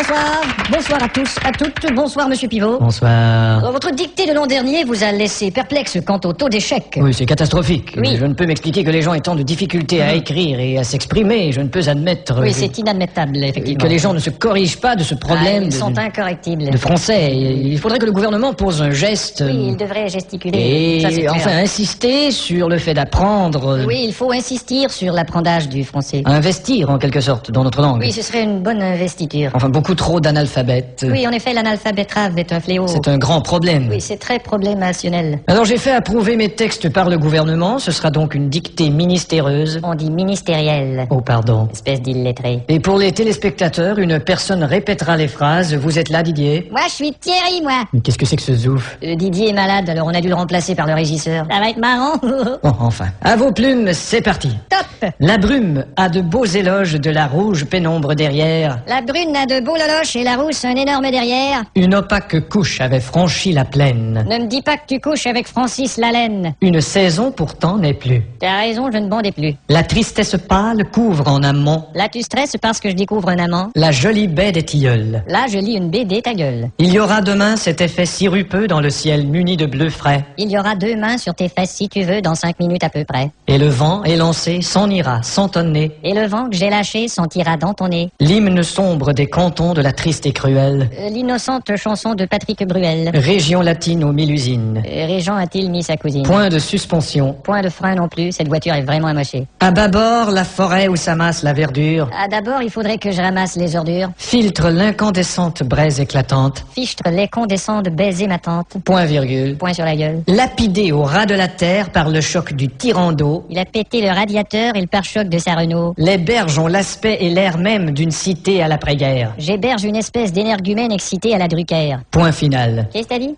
Bonsoir. Bonsoir à tous, à toutes. Bonsoir, monsieur Pivot. Bonsoir. Votre dictée de l'an dernier vous a laissé perplexe quant au taux d'échec. Oui, c'est catastrophique. Oui. Je ne peux m'expliquer que les gens aient tant de difficultés à écrire et à s'exprimer. Je ne peux admettre Oui, c'est inadmettable, effectivement. que les gens ne se corrigent pas de ce problème Ils sont incorrectibles. de français. Il faudrait que le gouvernement pose un geste Oui, il devrait gesticuler. Ça, c'est et clair. enfin insister sur le fait d'apprendre, Oui, il faut insister sur l'apprentissage du français. investir en quelque sorte dans notre langue. Oui, ce serait une bonne investiture. Enfin, beaucoup trop d'analphabètes. Oui, en effet, l'analphabétrave est un fléau. C'est un grand problème. Oui, c'est très problémationnel. Alors j'ai fait approuver mes textes par le gouvernement. Ce sera donc une dictée ministéreuse. On dit ministériel. Oh, pardon. Espèce d'illettré. Et pour les téléspectateurs, une personne répétera les phrases. Vous êtes là, Didier? Moi, je suis Thierry, moi. Mais qu'est-ce que c'est que ce zouf? Didier est malade, alors on a dû le remplacer par le régisseur. Ça va être marrant. Bon, enfin. À vos plumes, c'est parti. Top. La brume a de beaux éloges de la rouge pénombre derrière. La brune a de beaux loloches et la rousse un énorme derrière. Une opaque couche avait franchi la plaine. Ne me dis pas que tu couches avec Francis Lalaine. Une saison pourtant n'est plus. T'as raison, je ne bondais plus. La tristesse pâle couvre en amont Là, tu stresses parce que je découvre un amant. la jolie baie des tilleuls. Là, je lis une BD, ta gueule. Il y aura demain cet effet sirupeux dans le ciel muni de bleu frais. Il y aura 2 mains sur tes fesses si tu veux dans 5 minutes à peu près. Et le vent élancé s'en ira sans tonner. Et le vent que j'ai lâché sentira dans ton nez. L'hymne sombre des cantons de la triste et cruelle L'innocente chanson de Patrick Bruel. région latine aux 1000 usines. Régent a-t-il mis sa cousine? Point de suspension. Point de frein non plus, cette voiture est vraiment amochée. À bâbord, la forêt où s'amasse la verdure Ah, d'abord, il faudrait que je ramasse les ordures. filtre l'incandescente braise éclatante. Fichtre les condescends de baiser ma tante. Point virgule. Point sur la gueule. Lapidé au ras de la terre par le choc du tyran d'eau, Il a pété le radiateur et le pare-choc de sa Renault. les berges ont l'aspect et l'air même d'une cité à l'après-guerre. J'héberge une espèce d'énergumène excité à la Drucker. Point final. Qu'est-ce que t'as dit?